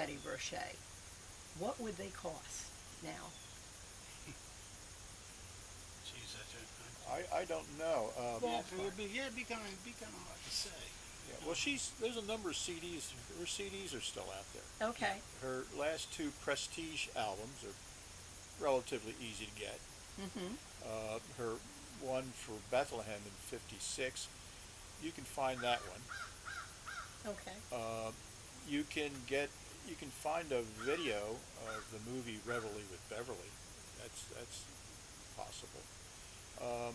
Betty Roche, what would they cost now? Geez, that's it. I don't know. Yeah, Ballpark. it'd be kind of hard to say. Yeah, well, there's a number of CDs. Her CDs are still out there. Okay. Her last two Prestige albums are relatively easy to get. Mm-hmm. Her one for Bethlehem in '56, you can find that one. Okay. Uh, you can find a video of the movie Reveille with Beverly. That's possible. Um,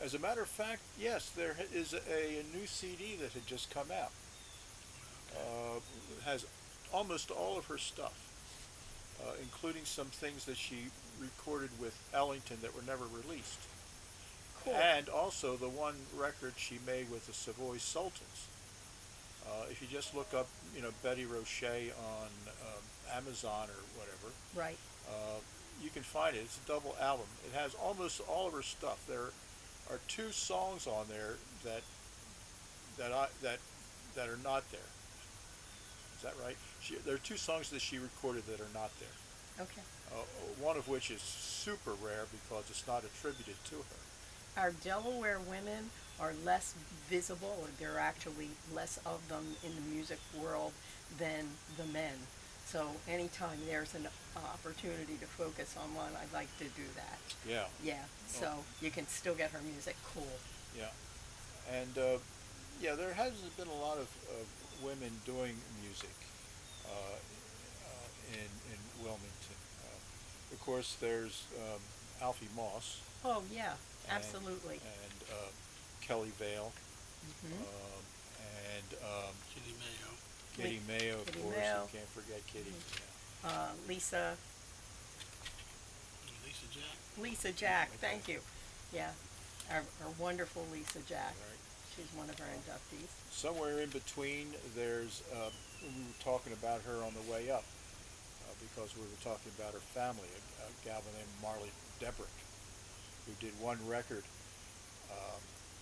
as a matter of fact, yes, there is a new CD that had just come out. Has almost all of her stuff, including some things that she recorded with Ellington that were never released, Cool. and also the one record she made with the Savoy Sultans. If you just look up, Betty Roche on Amazon or whatever, Right. uh, you can find it. It's a double album. It has almost all of her stuff. There are two songs on there that are not there. Is that right? There are two songs that she recorded that are not there. Okay. One of which is super rare because it's not attributed to her. Our Delaware women are less visible, or there are actually less of them in the music world than the men. So anytime there's an opportunity to focus on one, I'd like to do that. Yeah, Yeah, so you can still get her music. Cool. yeah, and yeah, there hasn't been a lot of women doing music in Wilmington. Of course, there's Alfie Moss Oh, yeah, and absolutely. Kelly Vale, Hmm. and Kitty Mayo. Kitty Mayo, of Kitty course. Mayo. You can't forget Kitty. Lisa, Lisa Jack. Lisa Jack, thank you. Yeah, our wonderful Lisa Jack. Right. She's one of our inductees. Somewhere in between, there's we were talking about her on the way up because we were talking about her family. A gal named Marley Debrick, who did one record,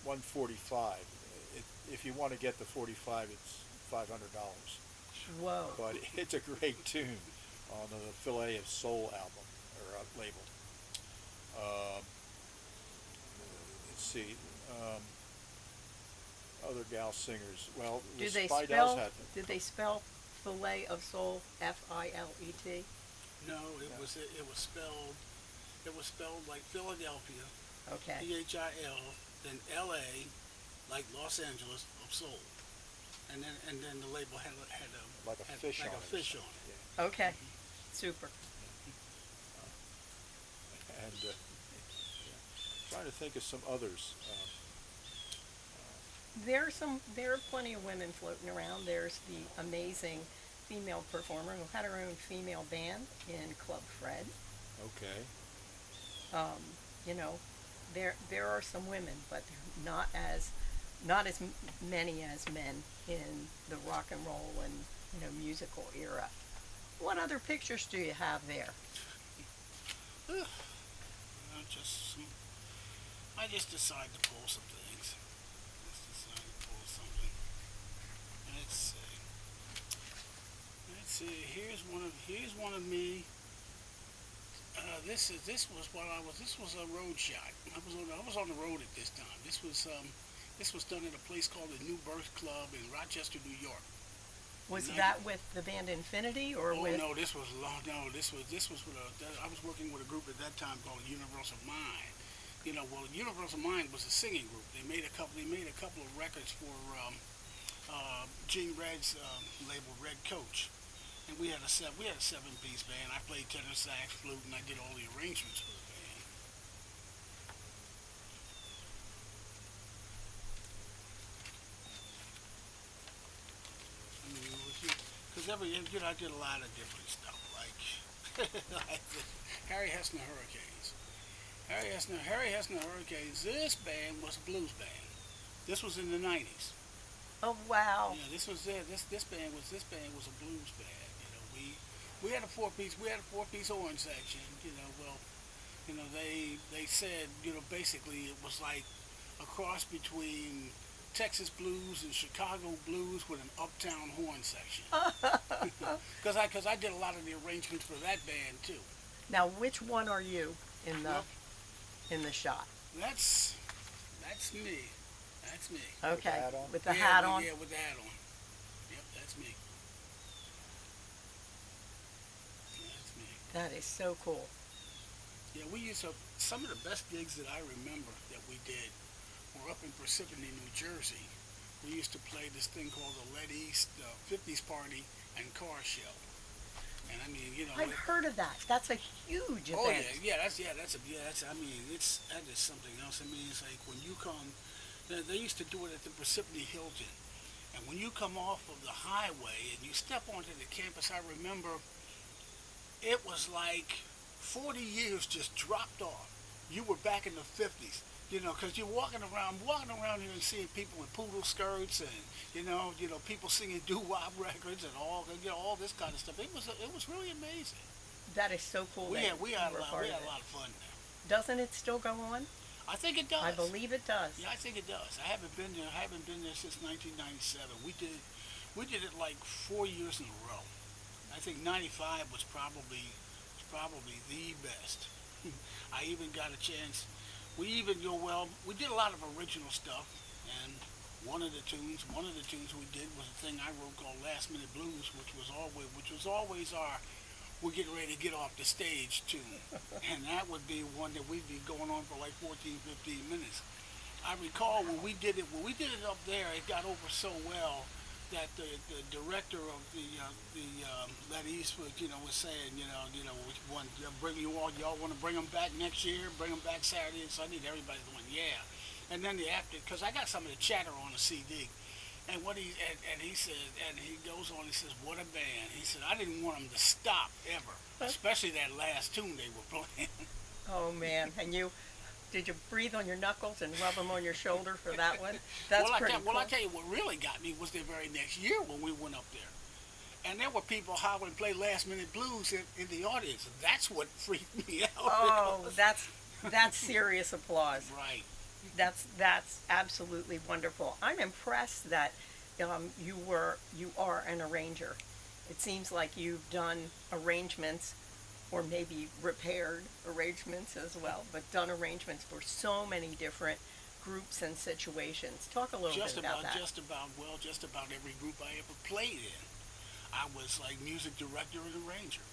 145. If you want to get the 45, it's $500. Whoa. But it's a great tune on the Fillet of Soul album or label. Um, let's see. Other gal singers. Well, the Do they Spidells spell? had Did they spell fillet of soul Filet? No, it was spelled like Philadelphia, Okay. PHIL, then LA, like Los Angeles of Soul, and then the label had like a fish like on a it. or fish on something. it. Yeah. Okay. Super. And yeah. Trying to think of some others. There are plenty of women floating around. There's the amazing female performer who had her own female band in Club Fred. Okay. Um, you know, there are some women, but they're not as many as men in the rock and roll and musical era. What other pictures do you have there? Just I just decided to pull some things. Just decided to pull something. Let's see. Let's see. Here's one of me. This was a road shot. I was on the road at this time. This was done at a place called the New Birth Club in Rochester, New York. Was No. that with the band Infinity or Oh with? no, this was long. No, this was with I was working with a group at that time called Universal Mind. Universal Mind was a singing group. They made a couple of records for Gene Red's label, Red Coach, and we had a 7-piece band. I played tenor sax, flute, and I did all the arrangements for the band. I mean, because I did a lot of different stuff, like Harry Hessner Hurricanes. Harry Hessner Hurricanes. This band was a blues band. This was in the '90s. Oh wow. Yeah, this was it. This band was a blues band. We had a four-piece horn section. They said basically it was like a cross between Texas blues and Chicago blues with an uptown horn section. cause I did a lot of the arrangements for that band too. Now, which one are you in Well, the shot? that's that's me. That's me. With the Okay, hat on? with the hat on. Yeah, with the hat on. Yep, that's me. That's me. That is so cool. Yeah, we used to. Some of the best gigs that I remember that we did were up in Parsippany, New Jersey. We used to play this thing called the Lead East 50s Party and Car Show. And I mean, I've heard of that. That's a huge oh event. that's I mean, that is something else. I mean, it's like when you come, they used to do it at the Parsippany Hilton. And when you come off of the highway and you step onto the campus, I remember it was like 40 years just dropped off. You were back in the 50s, because you're walking around here and seeing people in poodle skirts and, people singing doo-wop records and all this kind of stuff. It was really amazing. That is so cool. We that had, we you had, a were lot, part we of had a it. lot of fun there. Doesn't it still go on? I think it does. I believe it does. Yeah, I think it does. I haven't been there. I haven't been there since 1997. We did it like 4 years in a row. I think '95 was probably the best. I even got a chance. We did a lot of original stuff, and one of the tunes we did was a thing I wrote called Last Minute Blues, which was always our we're getting ready to get off the stage tune, and that would be one that we'd be going on for like 14, 15 minutes. I recall when we did it up there, it got over so well that the director of the that Eastwood, was saying, we want to bring y'all want to bring them back next year, bring them back Saturday and Sunday. And everybody's going, yeah. And then because I got some of the chatter on the CD, and he said, and he goes on, he says, what a band. He said, I didn't want them to stop ever, especially that last tune they were playing. Oh man! And did you breathe on your knuckles and rub them on your shoulder for that one? That's pretty cool. Well, I tell you what really got me was the very next year when we went up there. And there were people hollering play Last Minute Blues in the audience. That's what freaked me out. Oh, that's serious applause. Right. That's absolutely wonderful. I'm impressed that you are an arranger. It seems like you've done arrangements, or maybe repaired arrangements as well, but done arrangements for so many different groups and situations. Talk a little bit about that. Just about every group I ever played in. I was like music director and arranger.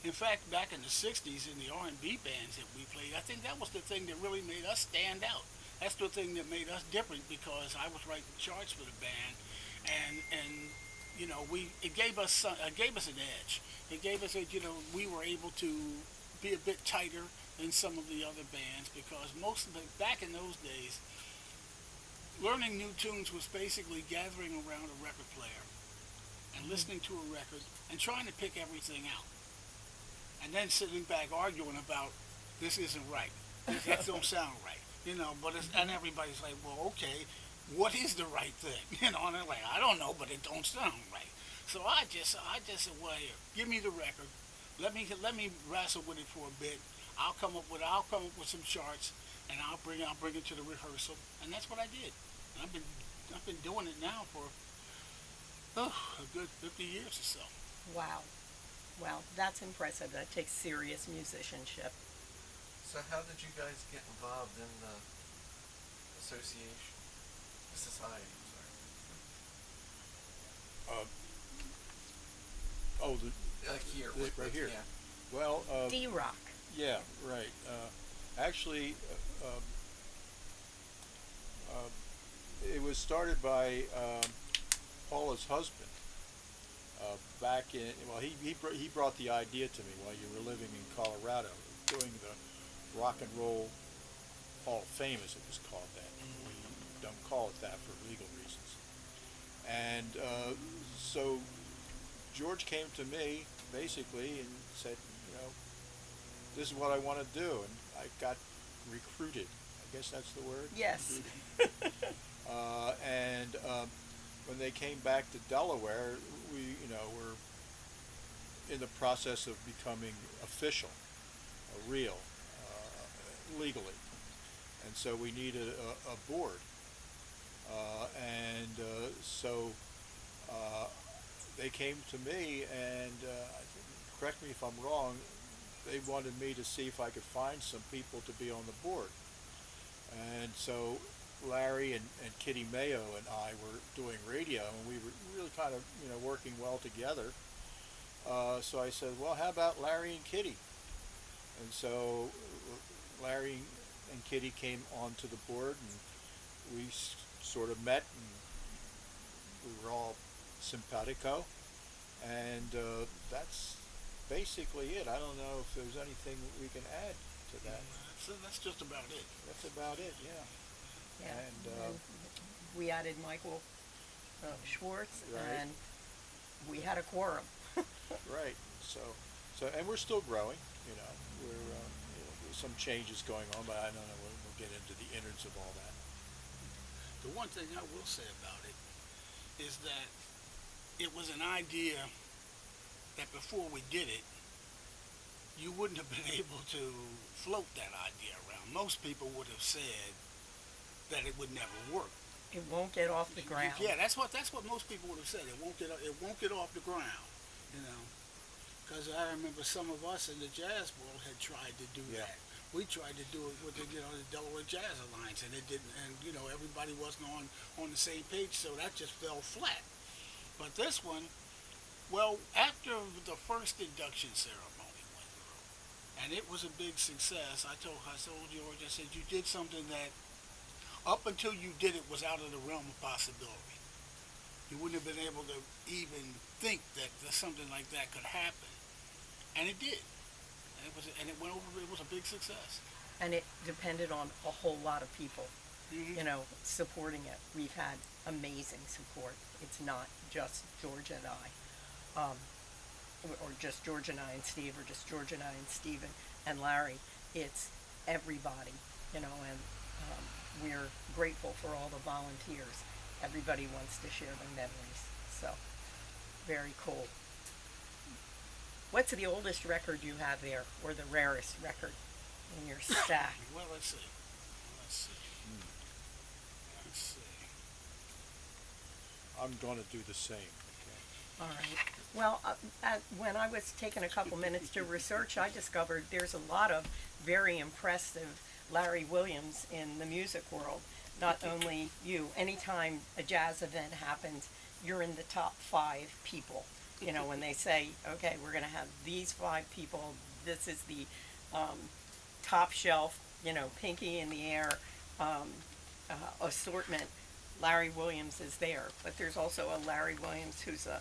In fact, back in the '60s in the R&B bands that we played, I think that was the thing that really made us stand out. That's the thing that made us different because I was writing charts for the band, and it gave us an edge. It gave us we were able to be a bit tighter than some of the other bands because most of it back in those days, learning new tunes was basically gathering around a record player and listening to a record and trying to pick everything out, and then sitting back arguing about this isn't right, that don't sound right, and everybody's like, well, okay, what is the right thing, and they're like, I don't know, but it don't sound right. So I just said, well, here, give me the record, let me wrestle with it for a bit. I'll come up with some charts, and I'll bring it to the rehearsal, and that's what I did. And I've been doing it now for a good 50 years or so. Wow. Wow, that's impressive. That takes serious musicianship. So how did you guys get involved in the association, the society? Sorry. Oh, Here, right here. Yeah. Well, D-Rock. yeah, right. Actually, it was started by Paula's husband. Back in, well, he brought the idea to me while you were living in Colorado, doing the Rock and Roll Hall of Fame, as it was called then. We don't call it that for legal reasons. And so George came to me basically and said, this is what I want to do, and I got recruited. I guess that's the word. Yes. And when they came back to Delaware, we, were in the process of becoming official, real, legally, and so we needed a board, and so they came to me and correct me if I'm wrong. They wanted me to see if I could find some people to be on the board, and so Larry and Kitty Mayo and I were doing radio, and we were really kind of working well together. So I said, well, how about Larry and Kitty? And so Larry and Kitty came onto the board, and we sort of met, and we were all simpatico, and that's basically it. I don't know if there's anything we can add to that. That's just about it. That's about it, yeah. Yeah. And We added Michael Schwartz, right. and we had a quorum. Right. So, and we're still growing. We're there's some changes going on, but I don't know. We'll get into the innards of all that. The one thing I will say about it is that it was an idea that before we did it, you wouldn't have been able to float that idea around. Most people would have said that it would never work. It won't get off the ground. Yeah, that's what most people would have said. It won't get off the ground, Because I remember some of us in the jazz world had tried to do Yeah. that. We tried to do it with the Delaware Jazz Alliance, and it didn't. And everybody wasn't on the same page, so that just fell flat. But this one, well, after the first induction ceremony went through, and it was a big success, I told George, I said, you did something that up until you did it was out of the realm of possibility. You wouldn't have been able to even think that something like that could happen, and it did. And it went over. It was a big success. And it depended on a whole lot of people, Mm-hmm. supporting it. We've had amazing support. It's not just George and I, or just George and I and Steve, or just George and I and Stephen and Larry. It's everybody, and we're grateful for all the volunteers. Everybody wants to share their memories. So, very cool. What's the oldest record you have there, or the rarest record in your stack? Well, let's see. Let's see. I'm going to do the same. Okay. All right. Well, when I was taking a couple minutes to research, I discovered there's a lot of very impressive Larry Williams in the music world. Not only you, anytime a jazz event happens, you're in the top 5 people. When they say, okay, we're going to have these 5 people, this is the top shelf, pinky in the air assortment, Larry Williams is there. But there's also a Larry Williams who's a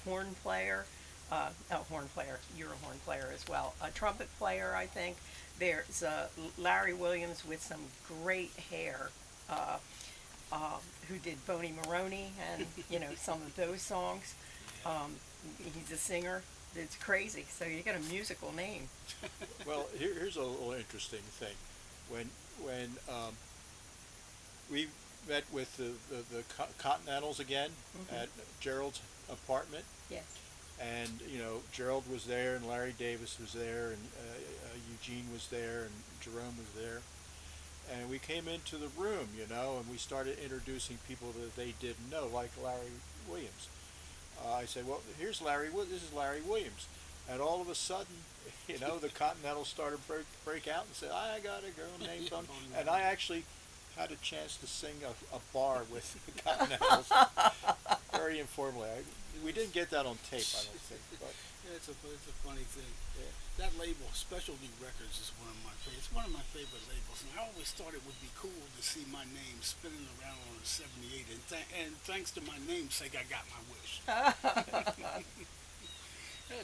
horn player, you're a horn player as well, a trumpet player, I think. There's Larry Williams with some great hair, who did Boney Maroney and, some of those songs. He's a singer. It's crazy. So you got a musical name. Well, here's a little interesting thing. When we met with the Continentals again at Gerald's apartment, Yes. and Gerald was there, and Larry Davis was there, and Eugene was there, and Jerome was there, and we came into the room, and we started introducing people that they didn't know, like Larry Williams. I said, well, here's Larry. This is Larry Williams, and all of a sudden, the Continentals started break out and said, I got a girl named Bonnie, and I actually had a chance to sing a bar with the Continentals, very informally. We didn't get that on tape, I don't think. But Yeah, it's a funny thing. yeah. That label, Specialty Records, is one of my favorites. It's one of my favorite labels, and I always thought it would be cool to see my name spinning around on a 78. And thanks to my namesake, I got my wish.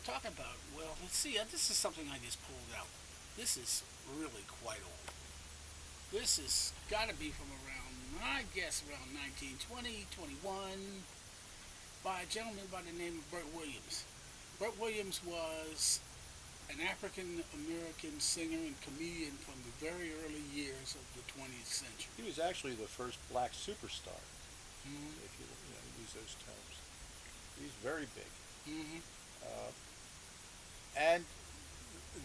Talk about, well, let's see. This is something I just pulled out. This is really quite old. This has got to be from around, I guess, around 1920, 21, by a gentleman by the name of Bert Williams. Bert Williams was an African-American singer and comedian from the very early years of the 20th century. He was actually the first black superstar, Mm-hmm. if you use those terms. He's very big. Mm-hmm. And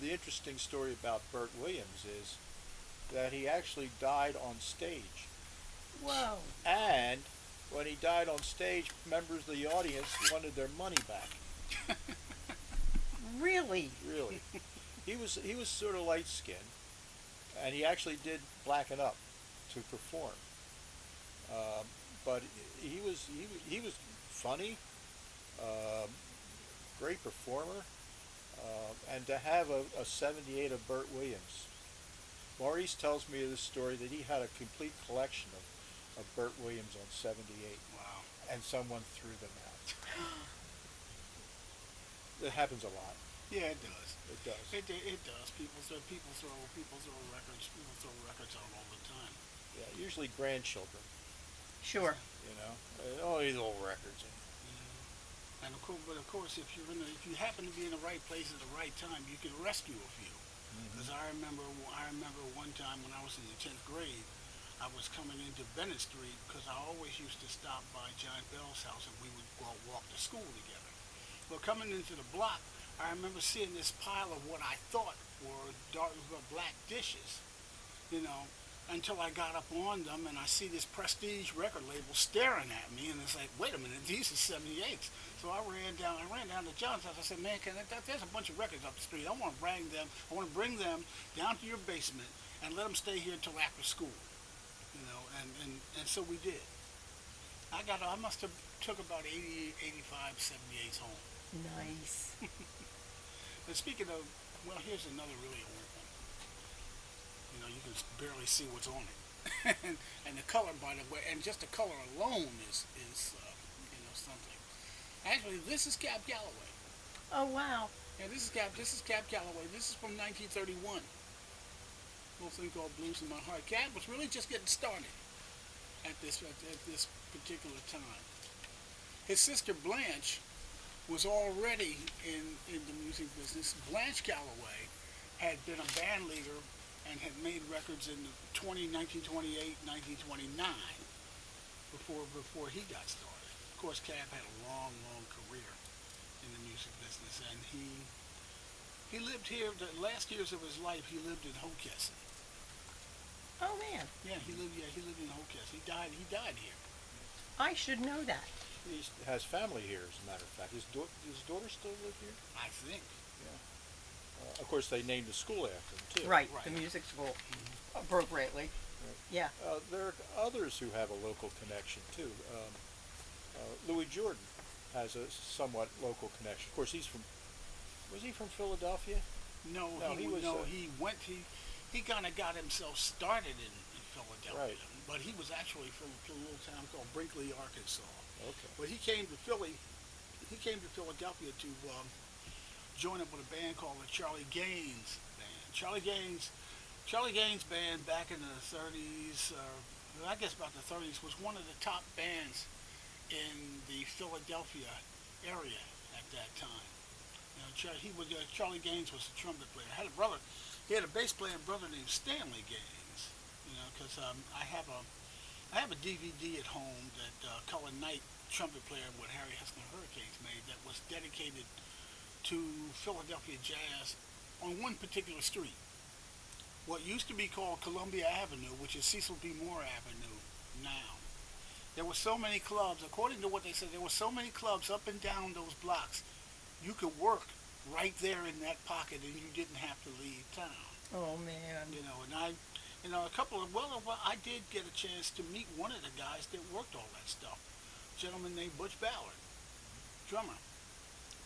the interesting story about Bert Williams is that he actually died on stage. Whoa. And when he died on stage, members of the audience wanted their money back. Really? Really, he was sort of light skinned, and he actually did blacken up to perform. But he was funny, um, great performer, and to have a 78 of Burt Williams. Maurice tells me this story that he had a complete collection of Burt Williams on 78, Wow. and someone threw them out. It happens a lot. Yeah, it does. It does. It does. People throw records out all the time. Yeah, usually grandchildren. Sure. You know, oh, these old records. And of course, if you happen to be in the right place at the right time, you can rescue a few. Because I remember one time when I was in the 10th grade, I was coming into Bennett Street because I always used to stop by John Bell's house and we would go walk to school together. Well, coming into the block, I remember seeing this pile of what I thought were black dishes, you know, until I got up on them and I see this Prestige record label staring at me, and it's like, wait a minute, these are 78s. So I ran down to John's house. I said, man, there's a bunch of records up the street. I want to bring them down to your basement and let them stay here until after school, you know, and so we did. I must have took about 80, 85, 78s home. Nice. And speaking of, well, here's another really old one. You know, you can barely see what's on it. and the color, by the way, and just the color alone is something. Actually, this is Cab Calloway. Oh, wow. Yeah, this is Cab Calloway. This is from 1931. A little thing called Blues in My Heart. Cab was really just getting started at this particular time. His sister Blanche was already in the music business. Blanche Calloway had been a band leader and had made records in 1928, 1929 before he got started. Of course, Cab had a long career in the music business, and he lived here. The last years of his life, he lived in Hockessin. Oh, man. Yeah, he lived in Hockessin. He died here. I should know that. He has family here, as a matter of fact. His daughter still live here? I think. Yeah. Of course, they named the school after him, too. Right, Right. the music school. Appropriately. Right. Yeah. There are others who have a local connection, too. Louis Jordan has a somewhat local connection. Of course, was he from Philadelphia? No, he kind of got himself started in Philadelphia. Right. But he was actually from a little town called Brinkley, Arkansas. Okay. But he came to Philadelphia to join up with a band called the Charlie Gaines Band. Charlie Gaines Band back in the 30s, I guess about the 30s, was one of the top bands in the Philadelphia area at that time. You know, Charlie Gaines was a trumpet player. He had a bass player brother named Stanley Gaines. You know, because I have a DVD at home that Cullen Knight, trumpet player with Harry Hessner Hurricanes, made that was dedicated to Philadelphia jazz on one particular street. What used to be called Columbia Avenue, which is Cecil B. Moore Avenue now. There were so many clubs, according to what they said, there were so many clubs up and down those blocks. You could work right there in that pocket and you didn't have to leave town. Oh, man. You know, and I did get a chance to meet one of the guys that worked all that stuff. A gentleman named Butch Ballard, drummer.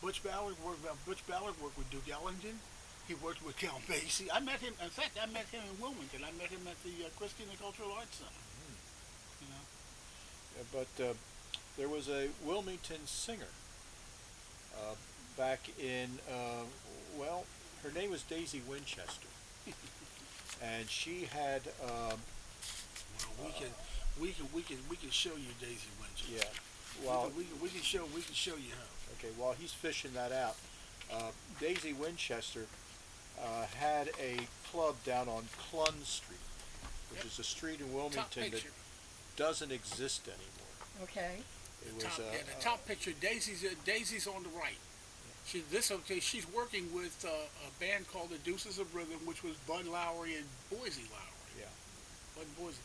Butch Ballard worked with Duke Ellington. He worked with Cal Basie. I met him. In fact, I met him in Wilmington. I met him at the Christina Cultural Arts Center. You know. Yeah, but there was a Wilmington singer back in, her name was Daisy Winchester. And she had we can show you Daisy Winchester. yeah. Well, we can show you her. okay. While he's fishing that out, Daisy Winchester had a club down on Clun Street, which is a street in Wilmington that doesn't exist anymore. Okay. It was the top picture. Daisy's on the right. She's working with a band called the Deuces of Rhythm, which was Bud Lowry and Boise Lowry. Yeah. Bud and Boise.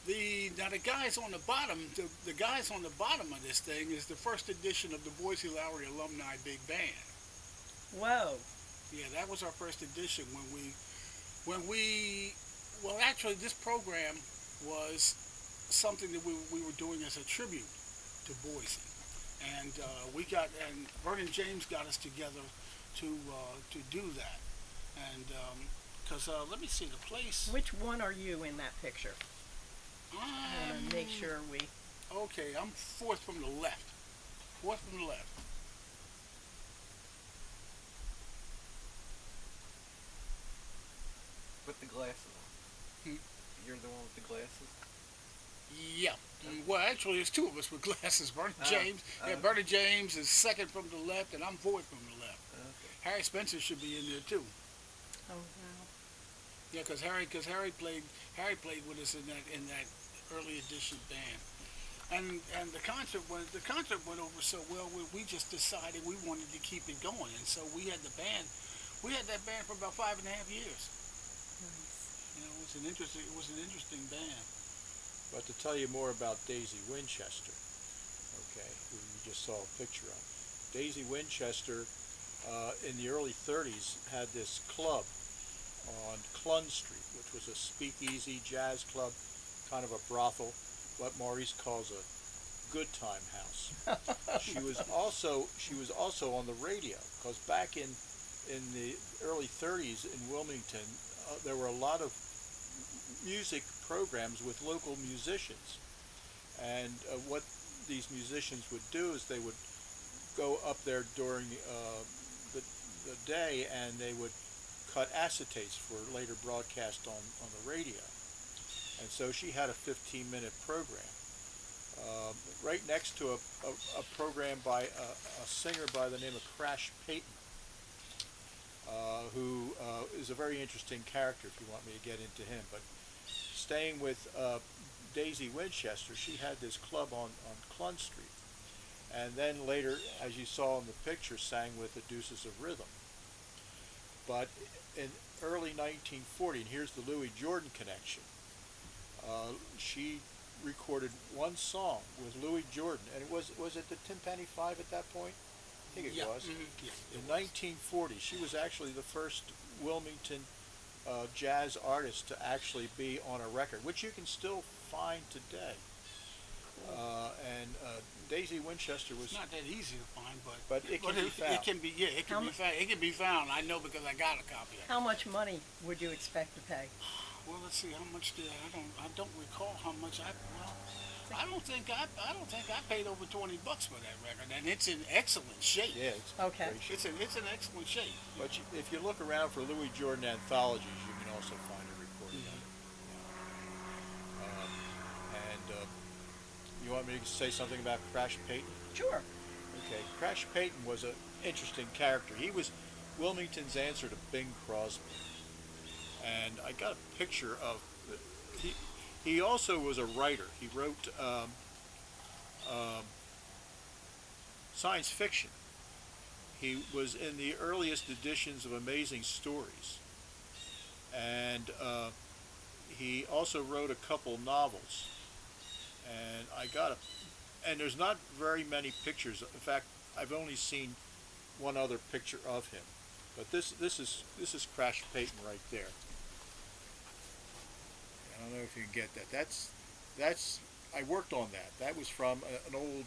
the guys on the bottom, the guys on the bottom of this thing is the first edition of the Boise Lowry Alumni Big Band. Whoa. Yeah, that was our first edition when we well, actually this program was something that we were doing as a tribute to Boise, and Vernon James got us together to do that, and because let me see the place. Which one are you in that picture? I want to make sure we. Okay, I'm fourth from the left. Fourth from the left. With the glasses on. Hmm. You're the one with the glasses? Yeah. Well, actually, there's two of us with glasses. Vernon James. Yeah, okay. Vernon James is second from the left, and I'm fourth from the left. Okay. Harry Spencer should be in there too. Oh wow. Yeah, because Harry played with us in that early edition band, and the concert went over so well. We just decided we wanted to keep it going, and so we had that band for about 5.5 years. Nice. You know, it was an interesting band. But to tell you more about Daisy Winchester, okay, who you just saw a picture of. Daisy Winchester, in the early 30s, had this club on Clun Street, which was a speakeasy jazz club, kind of a brothel, what Maurice calls a good time house. She was also on the radio, because back in the early 30s in Wilmington, there were a lot of music programs with local musicians, and what these musicians would do is they would go up there during the day, and they would cut acetates for later broadcast on the radio. And so she had a 15-minute program. Right next to a program by a singer by the name of Crash Payton, who is a very interesting character if you want me to get into him. But staying with Daisy Winchester, she had this club on Clun Street. And then later, as you saw in the picture, sang with the Deuces of Rhythm. But in early 1940, and here's the Louis Jordan connection, she recorded one song with Louis Jordan, and was it the Timpani Five at that point? I think it was. Mm-hmm. Yeah, In 1940, she was actually the first Wilmington jazz artist to actually be on a record, which you can still find today. And Daisy Winchester was. It's not that easy to find, But it can be found. It can be, yeah, it can be found. It can be found. I know because I got a copy of it. How much money would you expect to pay? Well, let's see how much did I don't recall how much I don't think I paid over $20 for that record, and it's in excellent shape. Yeah, it's Okay. great shape. It's in excellent shape. But if you look around for Louis Jordan anthologies, you can also find a recording of it. And you want me to say something about Crash Payton? Sure. Okay, Crash Payton was an interesting character. He was Wilmington's answer to Bing Crosby. And I got a picture of he also was a writer. He wrote science fiction. He was in the earliest editions of Amazing Stories, and he also wrote a couple novels. And and there's not very many pictures. In fact, I've only seen one other picture of him. But this is Crash Payton right there. I don't know if you can get that. That's I worked on that. That was from an old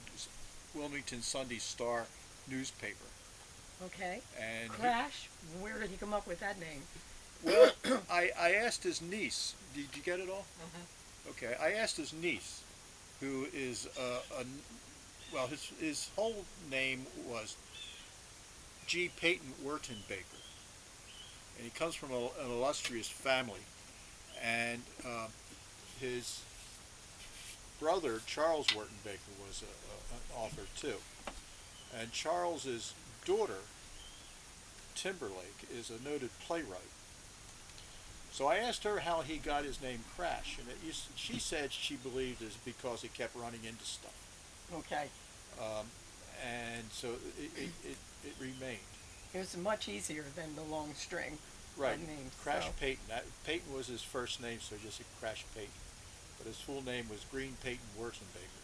Wilmington Sunday Star newspaper. Okay. And Crash, where did he come up with that name? well, I asked his niece. Did you get it all? Mm-hmm. Okay. I asked his niece, who is well, his whole name was G. Peyton Wertenbaker, and he comes from an illustrious family. And his brother, Charles Wertenbaker, was an author too. And Charles's daughter, Timberlake, is a noted playwright. So I asked her how he got his name Crash, and she said she believed it's because he kept running into stuff. Okay. And so it remained. It was much easier than the long string. Right, Names, Crash so. Payton. Payton was his first name, so just Crash Payton. but his full name was Green Peyton Wurzenbaker.